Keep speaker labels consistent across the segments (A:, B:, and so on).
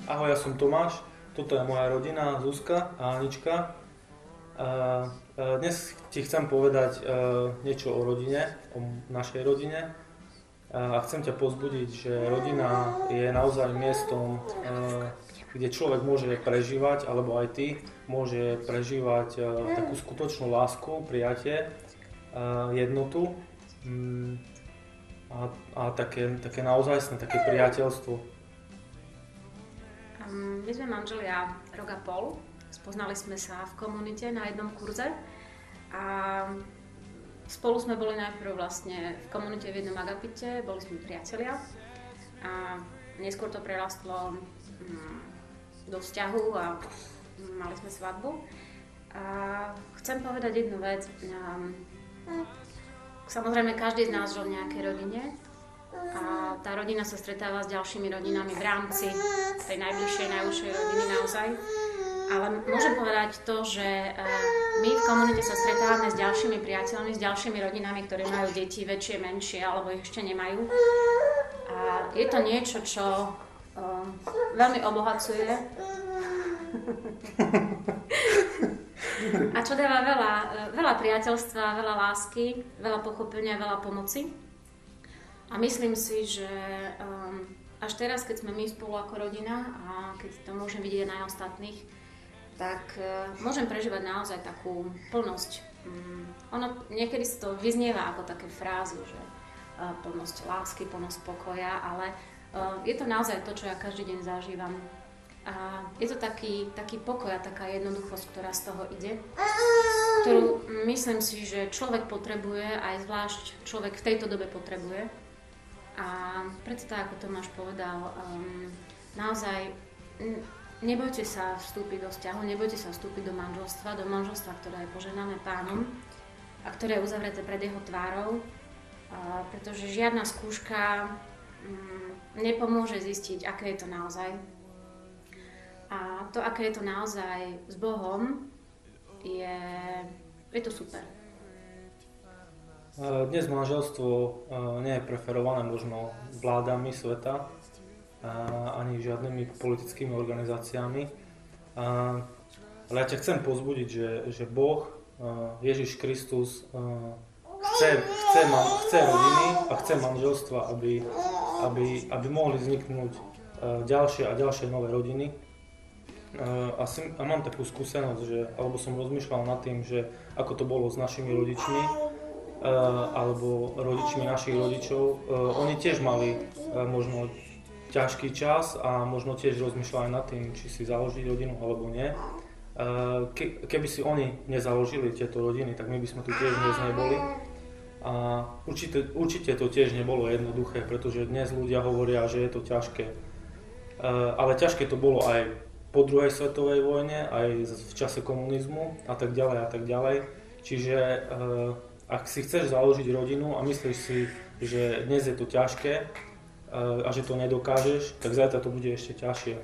A: Ahoj, ja som Tomáš, toto je moja rodina, Zuzka a Anička. Dnes ti chcem povedať niečo o rodine, o našej rodine. A chcem ťa povzbudiť, že rodina je naozaj miestom, kde človek môže prežívať, alebo aj ty, môže prežívať takú skutočnú lásku, prijatie, jednotu a také naozajstné, také priateľstvo.
B: My sme manželia rok a pol, spoznali sme sa v komunite na jednom kurze a spolu sme boli najprv vlastne v komunite v jednom agapite, boli sme priatelia a neskôr to prerastlo do vzťahu a mali sme svadbu. A chcem povedať jednu vec, samozrejme každý z nás žil v nejakej rodine, a tá rodina sa stretáva s ďalšími rodinami v rámci tej najbližšej, najúžšej rodiny naozaj. Ale môžem povedať to, že my v komunite sa stretávame s ďalšími priateľmi, s ďalšími rodinami, ktoré majú deti väčšie, menšie, alebo ich ešte nemajú. A je to niečo, čo veľmi obohacuje a čo dáva veľa priateľstva, veľa lásky, veľa pochopenia, veľa pomoci. A myslím si, že až teraz, keď sme my spolu ako rodina a keď to môžem vidieť na ostatných, tak môžem prežívať naozaj takú plnosť. Ono niekedy si to vyznieva ako také frázy, že plnosť lásky, plnosť pokoja, ale je to naozaj to, čo ja každý deň zažívam. A je to taký pokoj a taká jednoduchosť, ktorá z toho ide, ktorú myslím si, že človek potrebuje, aj zvlášť človek v tejto dobe potrebuje. A preto tak, ako Tomáš povedal, naozaj nebojte sa vstúpiť do vzťahu, nebojte sa vstúpiť do manželstva, ktoré je požehnané Pánom a ktoré je uzavreté pred jeho tvárou, pretože žiadna skúška nepomôže zistiť, aké je to naozaj. A to, aké je to naozaj s Bohom, je to super.
A: Dnes manželstvo nie je preferované možno vládami sveta ani žiadnymi politickými organizáciami. Ale ja ťa chcem povzbudiť, že Boh, Ježiš Kristus chce rodiny a chce manželstva, aby mohli vzniknúť ďalšie a ďalšie nové rodiny. A mám takú skúsenosť, alebo som rozmýšľal nad tým, že ako to bolo s našimi rodičmi, alebo rodičmi našich rodičov. Oni tiež mali možno ťažký čas a možno tiež rozmýšľali nad tým, či si založiť rodinu alebo nie. Keby si oni nezaložili tieto rodiny, tak my by sme tu tiež dnes neboli. A určite to tiež nebolo jednoduché, pretože dnes ľudia hovoria, že je to ťažké. Ale ťažké to bolo aj po druhej svetovej vojne, aj v čase komunizmu a tak ďalej a tak ďalej. Čiže ak si chceš založiť rodinu a myslíš si, že dnes je to ťažké a že to nedokážeš, tak zajtra to bude ešte ťažšie.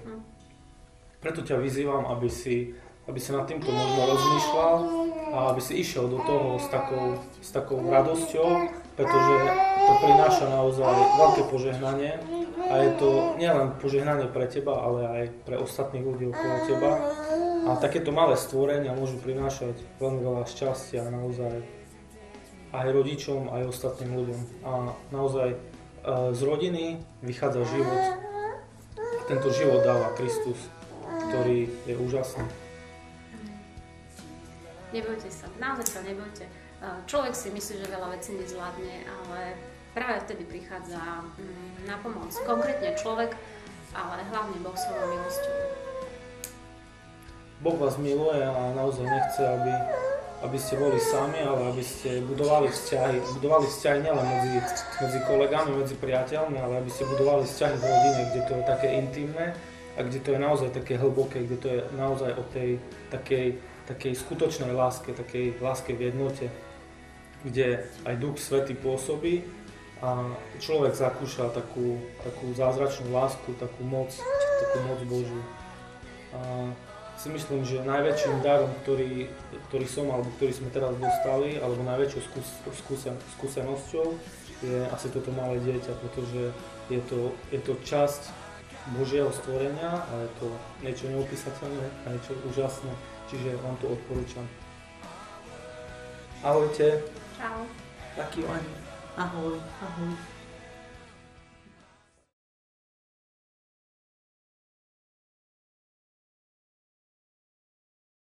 A: Preto ťa vyzývam, aby si nad týmto možno rozmýšľal a aby si išiel do toho s takou radosťou, pretože to prináša naozaj veľké požehnanie a je to nielen požehnanie pre teba, ale aj pre ostatných ľudí okolo teba. A takéto malé stvorenia môžu prinášať veľmi veľa šťastia naozaj aj rodičom, aj ostatným ľuďom. A naozaj z rodiny vychádza život. A tento život dáva Kristus, ktorý je úžasný.
B: Nebojte sa, naozaj sa nebojte. Človek si myslí, že veľa vecí nezvládne, ale práve vtedy prichádza na pomoc. Konkrétne človek, ale hlavne Boh svojou milosťou.
A: Boh vás miluje a naozaj nechce, aby ste boli sami, ale aby ste budovali vzťahy nielen medzi kolegami, medzi priateľmi, ale aby ste budovali vzťahy v rodine, kde to je také intimné a kde to je naozaj také hlboké, kde to je naozaj o tej takej skutočnej láske, takej láske v jednote, kde aj Duch Svätý pôsobí a človek zakúša takú zázračnú lásku, takú moc Božiu. Si myslím, že najväčším darom, ktorý som alebo ktorý sme teraz dostali, alebo najväčšou skúsenosťou je asi toto malé dieťa, pretože je to časť Božieho stvorenia a je to niečo neopísateľné a niečo úžasné, čiže vám to odporúčam. Ahojte.
B: Čau.
A: Taký
C: Ahoj, ahoj.